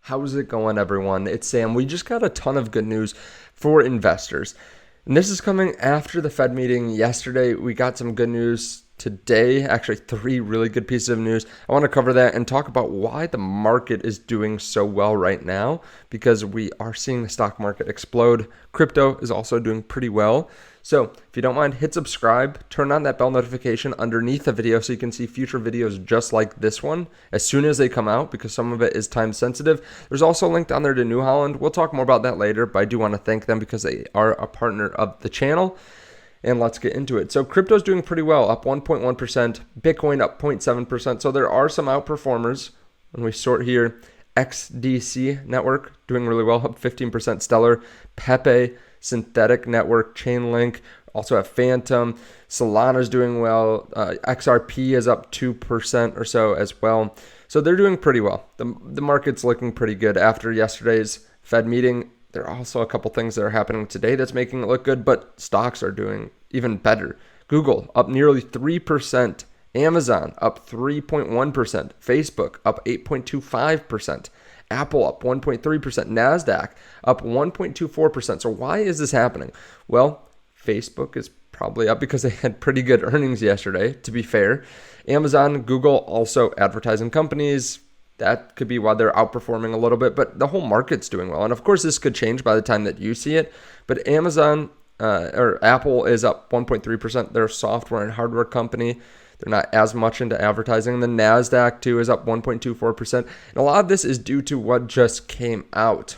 How's it going, everyone? It's Sam. We just got a ton of good news for investors. And this is coming after the Fed meeting yesterday. We got some good news today, actually 3 really good pieces of news. I want to cover that and talk about why the market is doing so well right now, because we are seeing the stock market explode. Crypto is also doing pretty well. So if you don't mind, hit subscribe, turn on that bell notification underneath the video so you can see future videos just like this one as soon as they come out, because some of it is time sensitive. There's also a link down there to New Holland. We'll talk more about that later, but I do want to thank them because they are a partner of the channel. And let's get into it. So crypto's doing pretty well, up 1.1%, Bitcoin up 0.7%. So there are some outperformers. When we sort here, XDC network doing really well, up 15%, Stellar, Pepe, Synthetic Network, Chainlink, also have Phantom, Solana's doing well, XRP is up 2% or so as well. So they're doing pretty well. The market's looking pretty good after yesterday's Fed meeting. There are also a couple things that are happening today that's making it look good, but stocks are doing even better. Google up nearly 3%, Amazon up 3.1%, Facebook up 8.25%. Apple up 1.3%, NASDAQ up 1.24%. So why is this happening? Well, Facebook is probably up because they had pretty good earnings yesterday, to be fair. Amazon, Google, also advertising companies. That could be why they're outperforming a little bit, but the whole market's doing well. And of course, this could change by the time that you see it. But Amazon or Apple is up 1.3%. They're a software and hardware company. They're not as much into advertising. The NASDAQ too is up 1.24%. And a lot of this is due to what just came out.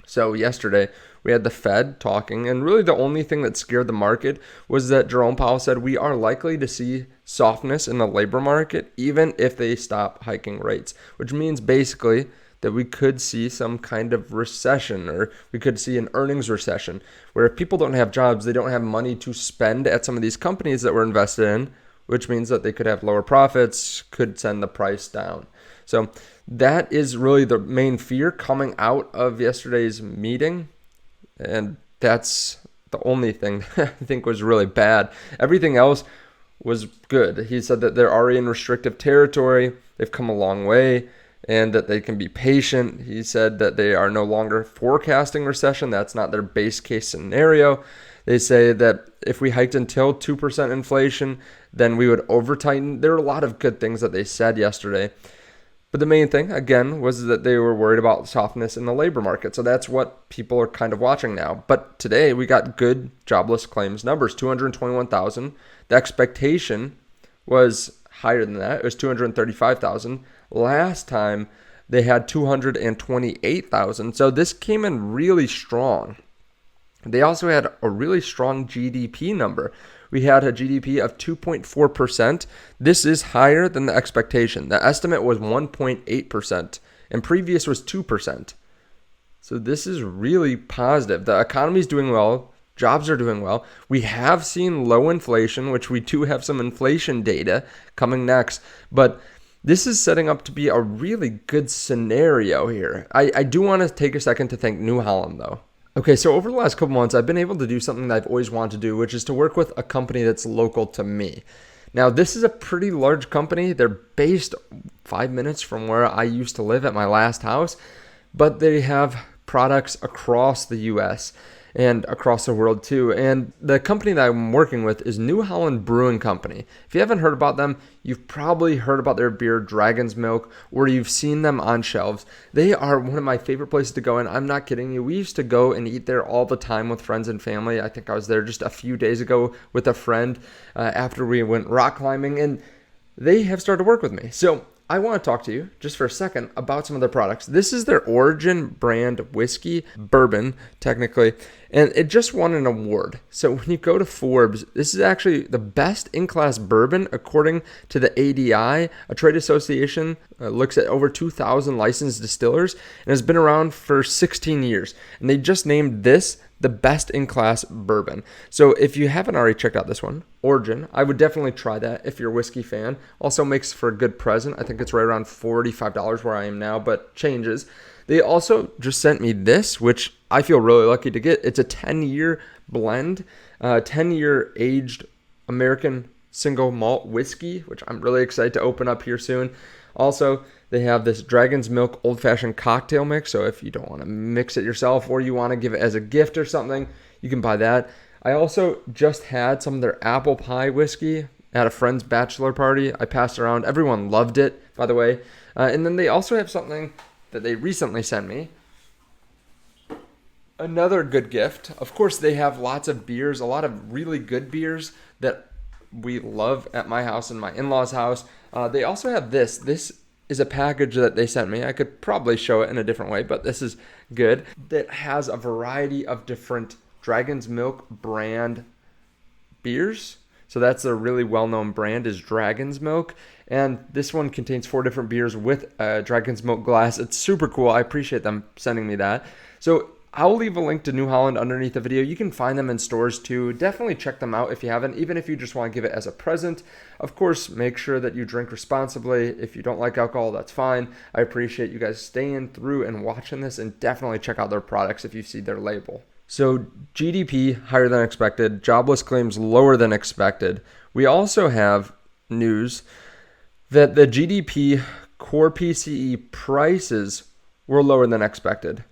So yesterday we had the Fed talking, and really the only thing that scared the market was that Jerome Powell said we are likely to see softness in the labor market even if they stop hiking rates, which means basically that we could see some kind of recession, or we could see an earnings recession where if people don't have jobs, they don't have money to spend at some of these companies that we're invested in, which means that they could have lower profits, could send the price down. So that is really the main fear coming out of yesterday's meeting. And that's the only thing that I think was really bad. Everything else was good. He said that they're already in restrictive territory. They've come a long way and that they can be patient. He said that they are no longer forecasting recession. That's not their base case scenario. They say that if we hiked until 2% inflation, then we would over-tighten. There are a lot of good things that they said yesterday. But the main thing, again, was that they were worried about softness in the labor market. So that's what people are kind of watching now. But today we got good jobless claims numbers, 221,000. The expectation was higher than that. It was 235,000. Last time they had 228,000. So this came in really strong. They also had a really strong GDP number. We had a GDP of 2.4%. This is higher than the expectation. The estimate was 1.8%, and previous was 2%. So this is really positive. The economy is doing well. Jobs are doing well. We have seen low inflation, which we do have some inflation data coming next. But this is setting up to be a really good scenario here. I do want to take a second to thank New Holland, though. Okay, so over the last couple months, I've been able to do something that I've always wanted to do, which is to work with a company that's local to me. Now, this is a pretty large company. They're based 5 minutes from where I used to live at my last house, but they have products across the US and across the world too. And the company that I'm working with is New Holland Brewing Company. If you haven't heard about them, you've probably heard about their beer, Dragon's Milk, or you've seen them on shelves. They are one of my favorite places to go, and I'm not kidding you. We used to go and eat there all the time with friends and family. I think I was there just a few days ago with a friend after we went rock climbing, and they have started to work with me. So I want to talk to you just for a second about some of their products. This is their Origin brand whiskey, bourbon, technically, and it just won an award. So when you go to Forbes, this is actually the best in-class bourbon according to the ADI, a trade association, looks at over 2,000 licensed distillers, and has been around for 16 years. And they just named this the best in class bourbon. So if you haven't already checked out this one, Origin, I would definitely try that if you're a whiskey fan. Also makes for a good present. I think it's right around $45 where I am now, but changes. They also just sent me this, which I feel really lucky to get. It's a 10-year blend, 10-year aged American single malt whiskey, which I'm really excited to open up here soon. Also, They have this Dragon's Milk Old Fashioned Cocktail Mix. So if you don't want to mix it yourself or you want to give it as a gift or something, you can buy that. I also just had some of their apple pie whiskey at a friend's bachelor party. I passed around. Everyone loved it, by the way. And then they also have something that they recently sent me. Another good gift. Of course, they have lots of beers, a lot of really good beers that we love at my house and my in-laws' house. They also have this. This is a package that they sent me. I could probably show it in a different way, but this is good. That has a variety of different Dragon's Milk brand beers. So that's a really well-known brand, is Dragon's Milk. And this one contains 4 different beers with a Dragon's Milk glass. It's super cool. I appreciate them sending me that. So I'll leave a link to New Holland underneath the video. You can find them in stores too. Definitely check them out if you haven't, even if you just want to give it as a present. Of course, make sure that you drink responsibly. If you don't like alcohol, that's fine. I appreciate you guys staying through and watching this, and definitely check out their products if you see their label. So GDP higher than expected, jobless claims lower than expected. We also have news that the GDP core PCE prices were lower than expected.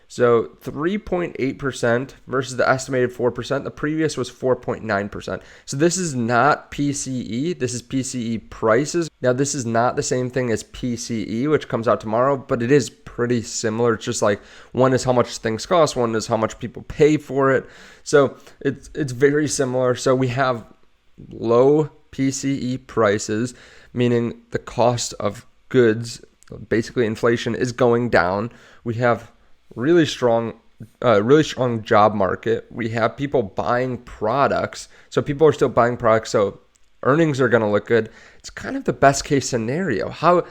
So 3.8% versus the estimated 4%. The previous was 4.9%. So this is not PCE. This is PCE prices. Now, this is not the same thing as PCE, which comes out tomorrow, but it is pretty similar. It's just like one is how much things cost, one is how much people pay for it. So it's very similar. So we have low PCE prices, meaning the cost of goods, basically inflation, is going down. We have really strong job market. We have people buying products. So people are still buying products. So earnings are going to look good. It's kind of the best case scenario. How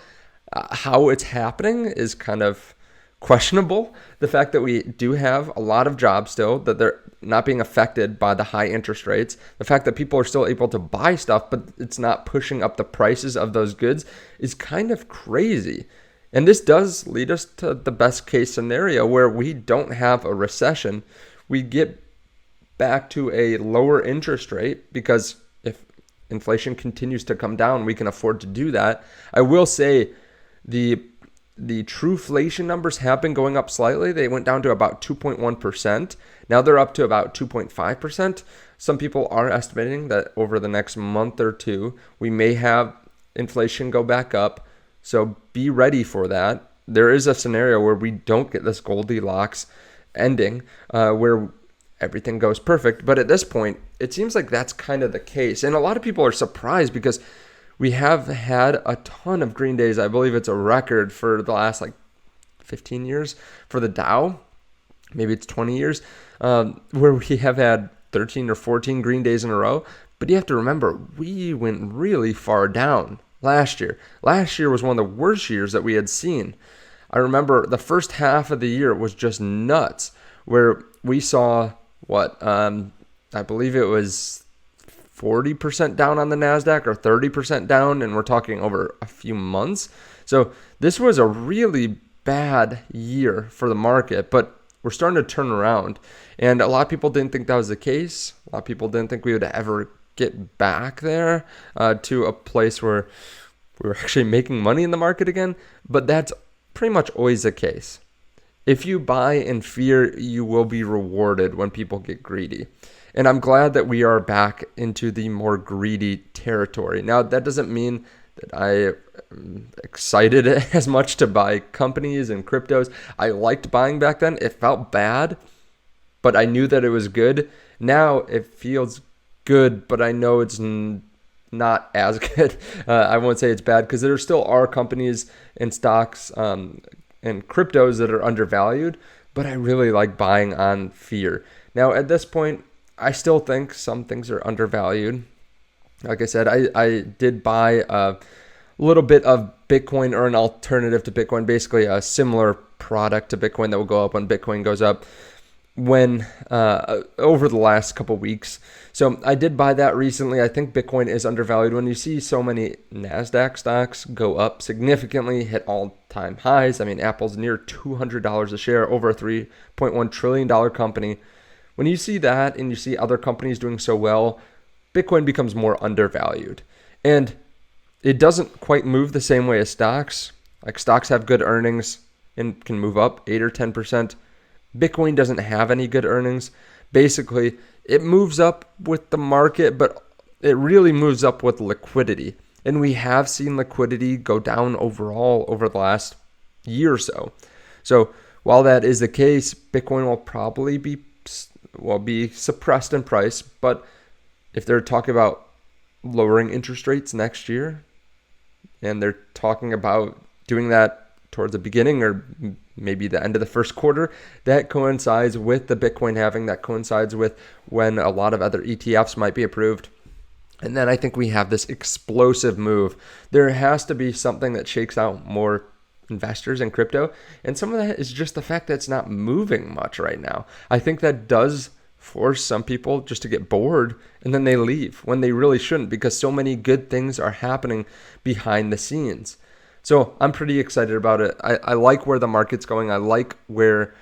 it's happening is kind of questionable. The fact that we do have a lot of jobs still, that they're not being affected by the high interest rates, the fact that people are still able to buy stuff, but it's not pushing up the prices of those goods, is kind of crazy. And this does lead us to the best case scenario where we don't have a recession. We get back to a lower interest rate, because if inflation continues to come down, we can afford to do that. I will say the trueflation numbers have been going up slightly. They went down to about 2.1%. Now they're up to about 2.5%. Some people are estimating that over the next month or two, we may have inflation go back up. So be ready for that. There is a scenario where we don't get this Goldilocks ending where everything goes perfect. But at this point, it seems like that's kind of the case. And a lot of people are surprised because we have had a ton of green days. I believe it's a record for the last 15 years for the Dow. Maybe it's 20 years where we have had 13 or 14 green days in a row. But you have to remember, we went really far down last year. Last year was one of the worst years that we had seen. I remember the first half of the year was just nuts, where we saw I believe it was 40% down on the NASDAQ or 30% down, and we're talking over a few months. So this was a really bad year for the market, but we're starting to turn around. And a lot of people didn't think that was the case. A lot of people didn't think we would ever get back there to a place where we were actually making money in the market again. But that's pretty much always the case. If you buy in fear, you will be rewarded when people get greedy. And I'm glad that we are back into the more greedy territory. Now, that doesn't mean that I am excited as much to buy companies and cryptos. I liked buying back then. It felt bad, but I knew that it was good. Now it feels good, but I know it's not as good. I won't say it's bad, because there still are companies and stocks and cryptos that are undervalued, but I really like buying on fear. Now, at this point, I still think some things are undervalued. Like I said, I did buy a little bit of Bitcoin, or an alternative to Bitcoin, basically a similar product to Bitcoin that will go up when Bitcoin goes up, when over the last couple weeks. So I did buy that recently. I think Bitcoin is undervalued. When you see so many NASDAQ stocks go up significantly, hit all-time highs. I mean, Apple's near $200 a share, over a $3.1 trillion company. When you see that and you see other companies doing so well, Bitcoin becomes more undervalued. And it doesn't quite move the same way as stocks. Like stocks have good earnings and can move up 8 or 10%. Bitcoin doesn't have any good earnings. Basically, it moves up with the market, but it really moves up with liquidity. And we have seen liquidity go down overall over the last year or so. So while that is the case, Bitcoin will probably be suppressed in price. But if they're talking about lowering interest rates next year, and they're talking about doing that towards the beginning or maybe the end of the first quarter, that coincides with the Bitcoin halving, that coincides with when a lot of other ETFs might be approved. And then I think we have this explosive move. There has to be something that shakes out more investors in crypto. And some of that is just the fact that it's not moving much right now. I think that does force some people just to get bored and then they leave when they really shouldn't, because so many good things are happening behind the scenes. So I'm pretty excited about it. I like where the market's going. I like where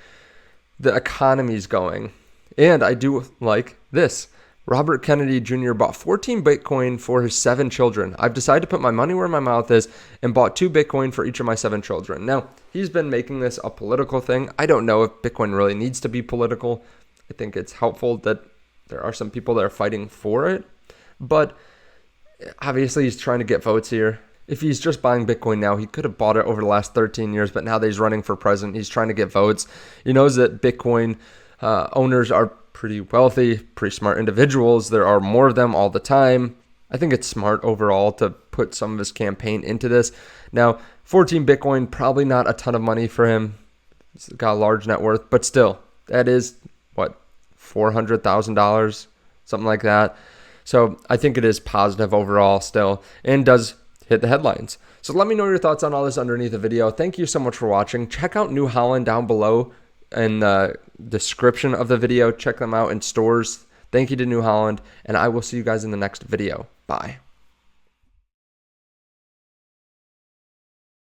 the economy's going. And I do like this. Robert Kennedy Jr. bought 14 Bitcoin for his 7 children. I've decided to put my money where my mouth is and bought 2 Bitcoin for each of my 7 children. Now, he's been making this a political thing. I don't know if Bitcoin really needs to be political. I think it's helpful that there are some people that are fighting for it. But obviously, he's trying to get votes here. If he's just buying Bitcoin now, he could have bought it over the last 13 years, but now that he's running for president, he's trying to get votes. He knows that Bitcoin owners are pretty wealthy, pretty smart individuals. There are more of them all the time. I think it's smart overall to put some of his campaign into this. Now, 14 Bitcoin, probably not a ton of money for him. He's got a large net worth, but still, that is, $400,000, something like that. So I think it is positive overall still and does hit the headlines. So let me know your thoughts on all this underneath the video. Thank you so much for watching. Check out New Holland down below in the description of the video. Check them out in stores. Thank you to New Holland, and I will see you guys in the next video. Bye.